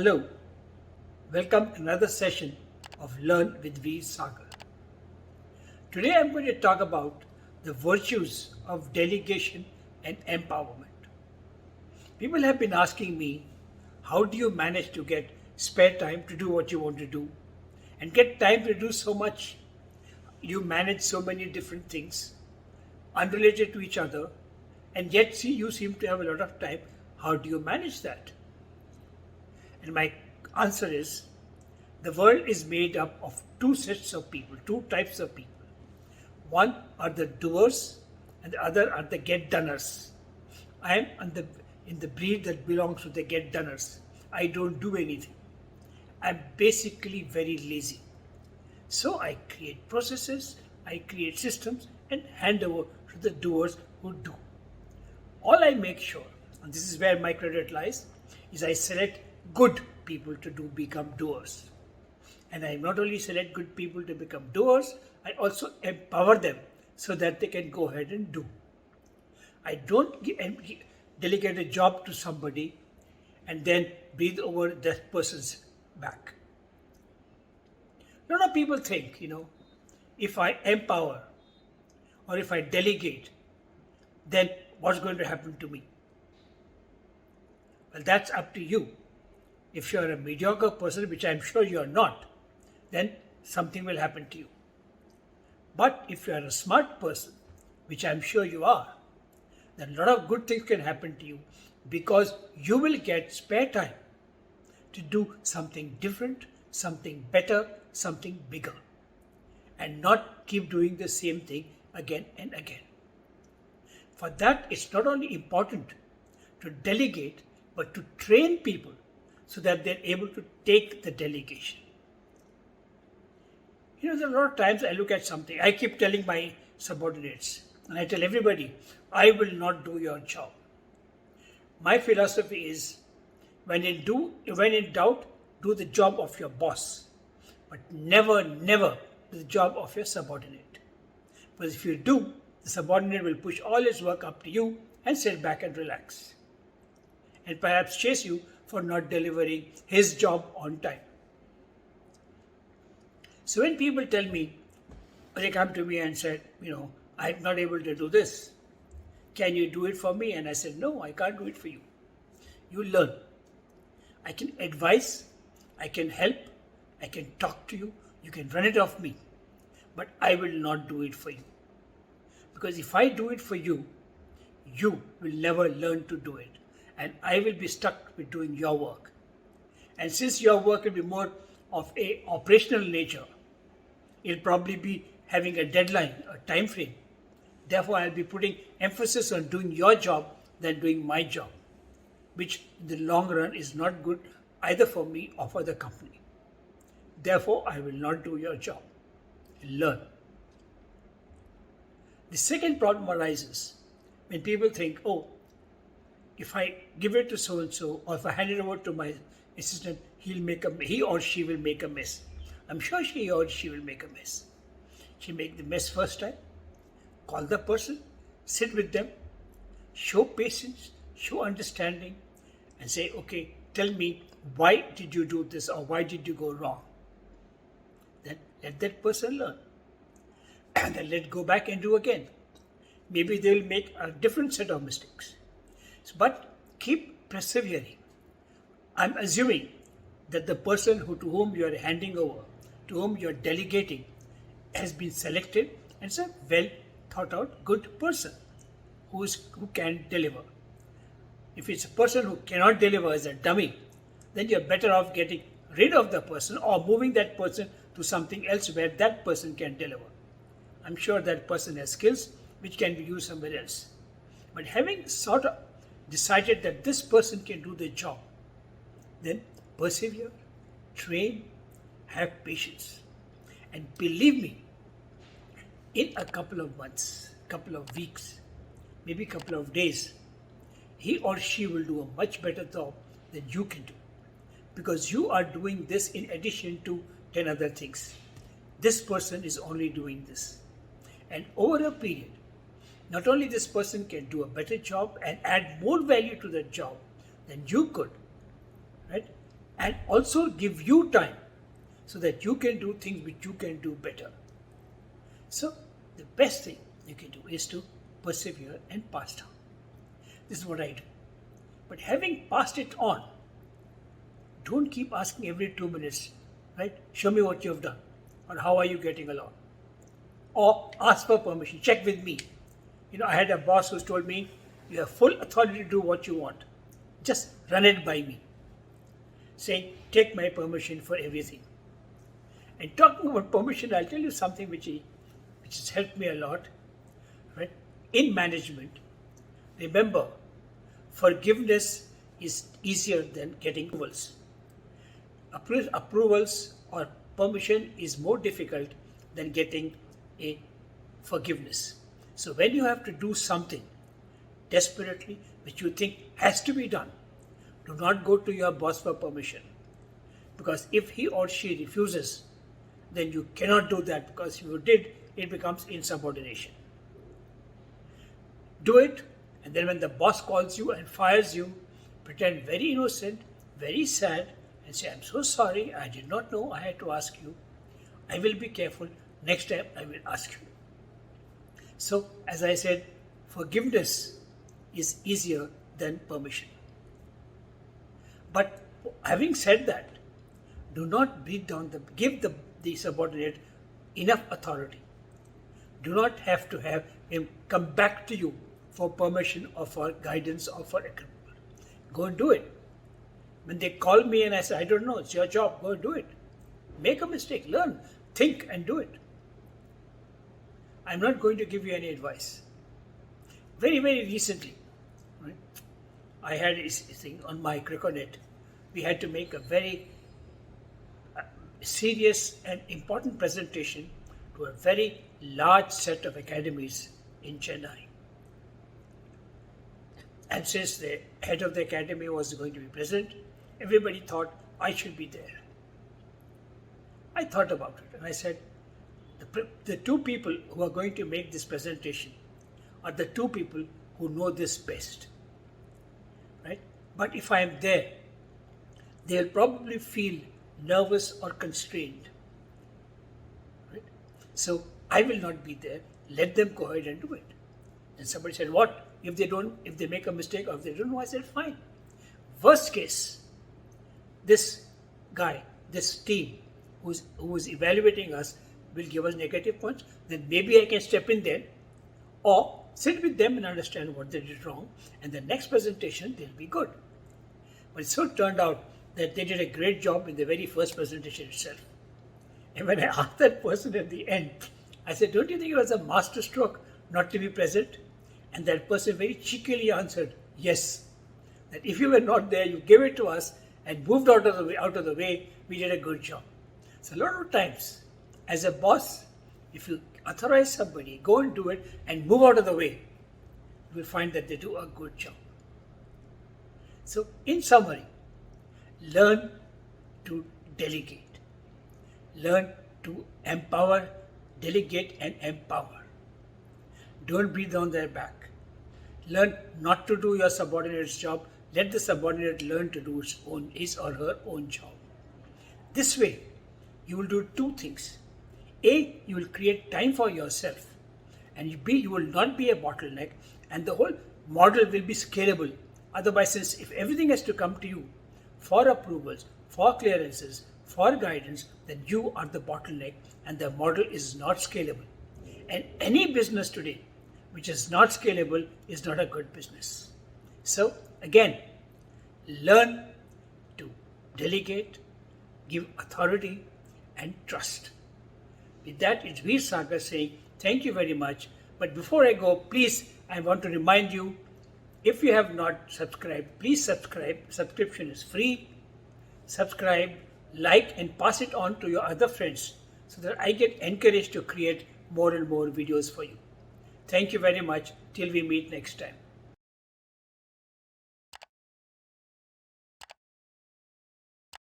Hello, welcome to another session of Learn with Veer Sagar. Today I'm going to talk about the virtues of delegation and empowerment. People have been asking me, how do you manage to get spare time to do what you want to do and get time to do so much? You manage so many different things unrelated to each other, and yet you seem to have a lot of time. How do you manage that? And my answer is, the world is made up of two sets of people, two types of people. One are the doers and the other are the get-doners. I am in the breed that belongs to the get-doners. I don't do anything. I'm basically very lazy. So I create processes, I create systems and hand over to the doers who do. All I make sure, and this is where my credit lies, is I select good people to become doers. And I not only select good people to become doers, I also empower them so that they can go ahead and do. I don't delegate a job to somebody and then breathe over that person's back. A lot of people think, if I empower or if I delegate, then what's going to happen to me? Well, that's up to you. If you're a mediocre person, which I'm sure you're not, then something will happen to you. But if you're a smart person, which I'm sure you are, then a lot of good things can happen to you because you will get spare time to do something different, something better, something bigger, and not keep doing the same thing again and again. For that, it's not only important to delegate, but to train people so that they're able to take the delegation. There are a lot of times I look at something, I keep telling my subordinates, and I tell everybody, I will not do your job. My philosophy is, when in doubt, do the job of your boss, but never do the job of your subordinate. Because if you do, the subordinate will push all his work up to you and sit back and relax, and perhaps chase you for not delivering his job on time. So when people tell me, they come to me and said, I'm not able to do this. Can you do it for me? And I said, no, I can't do it for you. You learn. I can advise, I can help, I can talk to you, you can run it off me, but I will not do it for you. Because if I do it for you, you will never learn to do it. And I will be stuck with doing your work. And since your work will be more of a operational nature, it'll probably be having a deadline, a time frame. Therefore, I'll be putting emphasis on doing your job than doing my job, which in the long run is not good either for me or for the company. Therefore, I will not do your job. Learn. The second problem arises when people think, if I give it to so-and-so, or if I hand it over to my assistant, he or she will make a mess. I'm sure he or she will make a mess. She make the mess first time, call the person, sit with them, show patience, show understanding, and say, okay, tell me, why did you do this or why did you go wrong? Then let that person learn. And then let go back and do again. Maybe they will make a different set of mistakes. But keep persevering. I'm assuming that the person to whom you are handing over, to whom you are delegating, has been selected and is a well thought out good person who can deliver. If it's a person who cannot deliver as a dummy, then you're better off getting rid of the person or moving that person to something else where that person can deliver. I'm sure that person has skills which can be used somewhere else. But having sort of decided that this person can do the job, then persevere, train, have patience. And believe me, in a couple of months, couple of weeks, maybe couple of days, he or she will do a much better job than you can do. Because you are doing this in addition to 10 other things. This person is only doing this. And over a period, not only this person can do a better job and add more value to the job than you could, right? and also give you time so that you can do things which you can do better. So the best thing you can do is to persevere and pass down. This is what I do. But having passed it on, don't keep asking every 2 minutes, right? Show me what you have done, or how are you getting along? Or ask for permission, check with me. I had a boss who told me, you have full authority to do what you want. Just run it by me. Saying, take my permission for everything. And talking about permission, I'll tell you something which has helped me a lot. Right? In management, remember, forgiveness is easier than getting approvals. Approvals or permission is more difficult than getting a forgiveness. So when you have to do something desperately which you think has to be done, do not go to your boss for permission. Because if he or she refuses, then you cannot do that, because if you did, it becomes insubordination. Do it, and then when the boss calls you and fires you, pretend very innocent, very sad, and say, I'm so sorry, I did not know, I had to ask you. I will be careful, next time I will ask you. So, as I said, forgiveness is easier than permission. But having said that, do not give the subordinate enough authority. Do not have to have him come back to you for permission or for guidance or for approval. Go and do it. When they call me and I say, I don't know, it's your job, go and do it. Make a mistake, learn, think and do it. I'm not going to give you any advice. Very, very recently, right, I had a thing on my Criconet. We had to make a very serious and important presentation to a very large set of academies in Chennai. And since the head of the academy was going to be present, everybody thought I should be there. I thought about it and I said, the two people who are going to make this presentation are the two people who know this best. Right? But if I am there, they'll probably feel nervous or constrained. Right? So I will not be there. Let them go ahead and do it. And somebody said, what? If they make a mistake or if they don't know? I said, fine. Worst case, this guy, this team who is evaluating us will give us negative points, then maybe I can step in there or sit with them and understand what they did wrong, and the next presentation they'll be good. But it so turned out that they did a great job in the very first presentation itself. And when I asked that person at the end, I said, don't you think it was a masterstroke not to be present? And that person very cheekily answered, yes. That if you were not there, you gave it to us and moved out of the way, we did a good job. So a lot of times, as a boss, if you authorize somebody, go and do it and move out of the way, you will find that they do a good job. So in summary, learn to delegate. Learn to empower, delegate and empower. Don't breathe on their back. Learn not to do your subordinate's job. Let the subordinate learn to do his or her own job. This way, you will do two things. A, you will create time for yourself. And B, you will not be a bottleneck. And the whole model will be scalable. Otherwise, since if everything has to come to you for approvals, for clearances, for guidance, then you are the bottleneck and the model is not scalable. And any business today which is not scalable is not a good business. So again, learn to delegate, give authority and trust. With that, it's Veer Sagar saying thank you very much. But before I go, please, I want to remind you, if you have not subscribed, please subscribe. Subscription is free. Subscribe, like and pass it on to your other friends so that I get encouraged to create more and more videos for you. Thank you very much. Till we meet next time.